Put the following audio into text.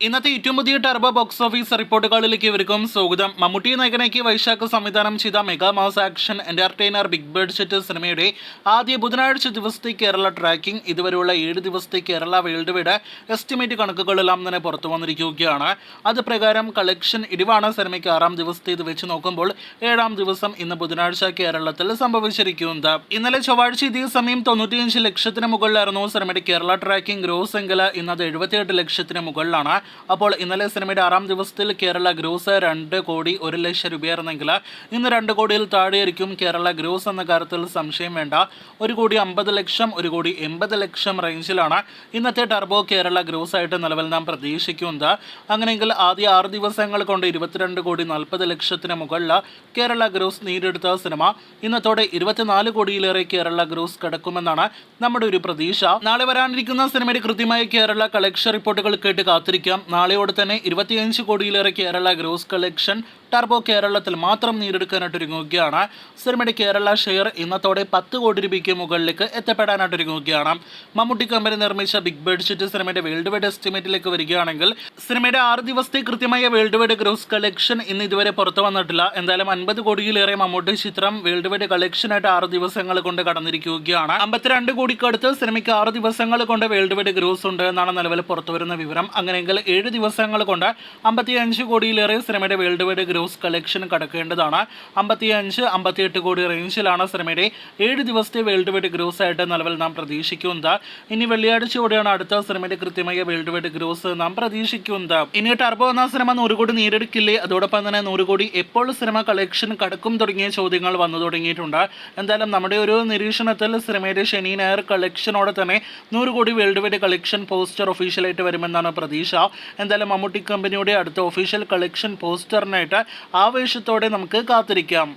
ഇന്നത്തെ ഏറ്റവും പുതിയ ടർബോ ബോക്സ് ഓഫീസ് റിപ്പോർട്ടുകളിലേക്ക് ഇവർക്കും സ്വാഗതം. മമ്മൂട്ടി നായകനാക്കി വൈശാഖ് സംവിധാനം ചെയ്ത mega mass action entertainer big budget സിനിമയുടെ ആദ്യ ബുധനാഴ്ച ദിവസത്തെ കേരള ട്രാക്കിംഗ് ഇതുവരെയുള്ള 7 ദിവസത്തെ കേരള വേൾഡ് വൈഡ് എസ്റ്റിമേറ്റ് കണക്കുകളെല്ലാം തന്നെ പുറത്തു വന്നിരിക്കുകയാണ്. അത് പ്രകാരം കളക്ഷൻ ഇടിവാണ് സിനിമയ്ക്ക് 6 ദിവസത്തെ ഇത് വെച്ച് നോക്കുമ്പോൾ 7 ദിവസം ഇന്ന് ബുധനാഴ്ച കേരളത്തിൽ സംഭവിച്ചിരിക്കുന്നത്. ഇന്നലെ ചൊവ്വാഴ്ച ഇതേ സമയം 95 ലക്ഷത്തിന് മുകളിലായിരുന്നു സിനിമയുടെ കേരള ട്രാക്കിംഗ് ഗ്രോസ് എങ്കിൽ ഇന്നത് 78 ലക്ഷത്തിന് മുകളിലാണ്. അപ്പോൾ ഇന്നലെ സിനിമയുടെ 6 ദിവസത്തിൽ കേരള ഗ്രോസ് 2 കോടി 1 ലക്ഷം രൂപയായിരുന്നെങ്കിൽ ഇന്ന് 2 കോടിയിൽ താഴെയായിരിക്കും കേരള ഗ്രോസ് എന്ന കാര്യത്തിൽ സംശയം വേണ്ട. 1 കോടി 50 ലക്ഷം 1 കോടി 80 ലക്ഷം റേഞ്ചിലാണ് ഇന്നത്തെ ടർബോ കേരള ഗ്രോസ് ആയിട്ട് നിലവിൽ നാം പ്രതീക്ഷിക്കുന്നത്. അങ്ങനെയെങ്കിൽ ആദ്യ 6 ദിവസങ്ങൾ കൊണ്ട് 22 കോടി 40 ലക്ഷത്തിന് മുകളിൽ കേരള ഗ്രോസ് നേടിയെടുത്ത സിനിമ ഇന്നത്തോടെ 24 കോടിയിലേറെ കേരള ഗ്രോസ് കടക്കുമെന്നാണ് നമ്മുടെ ഒരു പ്രതീക്ഷ. നാളെ വരാനിരിക്കുന്ന സിനിമയുടെ കൃത്യമായ കേരള കളക്ഷൻ റിപ്പോർട്ടുകൾ കേട്ട് കാത്തിരിക്കാം. നാളെയോടെ തന്നെ 25 കോടിയിലേറെ കേരള ഗ്രോസ് കളക്ഷൻ ടർബോ കേരളത്തിൽ മാത്രം നേടിയെടുക്കാനായിട്ടൊരുങ്ങുകയാണ്. സിനിമയുടെ കേരള ഷെയർ ഇന്നത്തോടെ 10 കോടി രൂപയ്ക്ക് മുകളിലേക്ക് എത്തപ്പെടാനായിട്ടൊരുങ്ങുകയാണ്. മമ്മൂട്ടി കമ്പനി നിർമ്മിച്ച ബിഗ് ബഡ്ജറ്റ് സിനിമയുടെ വേൾഡ് വൈഡ് എസ്റ്റിമേറ്റിലേക്ക് വരികയാണെങ്കിൽ സിനിമയുടെ 6 ദിവസത്തെ കൃത്യമായ വേൾഡ് വൈഡ് ഗ്രോസ് കളക്ഷൻ ഇന്ന് ഇതുവരെ പുറത്തു വന്നിട്ടില്ല. എന്തായാലും 50 കോടിയിലേറെ മമ്മൂട്ടി ചിത്രം വേൾഡ് വൈഡ് കളക്ഷനായിട്ട് 6 ദിവസങ്ങൾ കൊണ്ട് കടന്നിരിക്കുകയാണ്. 52 കോടിക്കടുത്ത് സിനിമയ്ക്ക് 6 ദിവസങ്ങൾ കൊണ്ട് വേൾഡ് വൈഡ് ഗ്രോസ് ഉണ്ട് എന്നാണ് നിലവിൽ പുറത്തുവരുന്ന വിവരം. അങ്ങനെയെങ്കിൽ 7 ദിവസങ്ങൾ കൊണ്ട് 55 കോടിയിലേറെ സിനിമയുടെ വേൾഡ് വൈഡ് ഗ്രോസ് കളക്ഷൻ കടക്കേണ്ടതാണ്. 55-58 കോടി റേഞ്ചിലാണ് സിനിമയുടെ 7 ദിവസത്തെ വേൾഡ് വൈഡ് ഗ്രോസ് ആയിട്ട് നിലവിൽ നാം പ്രതീക്ഷിക്കുന്നത്. ഇനി വെള്ളിയാഴ്ചയോടെയാണ് അടുത്ത സിനിമയുടെ കൃത്യമായ വേൾഡ് വൈഡ് ഗ്രോസ് നാം പ്രതീക്ഷിക്കുന്നത്. ഇനി ടർബോ എന്ന സിനിമ 100 കോടി നേടിയെടുക്കില്ലേ, അതോടൊപ്പം തന്നെ 100 കോടി എപ്പോൾ സിനിമ കളക്ഷൻ കടക്കും തുടങ്ങിയ ചോദ്യങ്ങൾ വന്നു തുടങ്ങിയിട്ടുണ്ട്. എന്തായാലും നമ്മുടെ ഒരു നിരീക്ഷണത്തിൽ സിനിമയുടെ ശനി ഞായർ കളക്ഷനോടെ തന്നെ 100 കോടി വേൾഡ് വൈഡ് കളക്ഷൻ പോസ്റ്റർ ഒഫീഷ്യലായിട്ട് വരുമെന്നാണ് പ്രതീക്ഷ. എന്തായാലും മമ്മൂട്ടി കമ്പനിയുടെ അടുത്ത ഒഫീഷ്യൽ കളക്ഷൻ പോസ്റ്ററിനായിട്ട് ആവേശത്തോടെ നമുക്ക് കാത്തിരിക്കാം.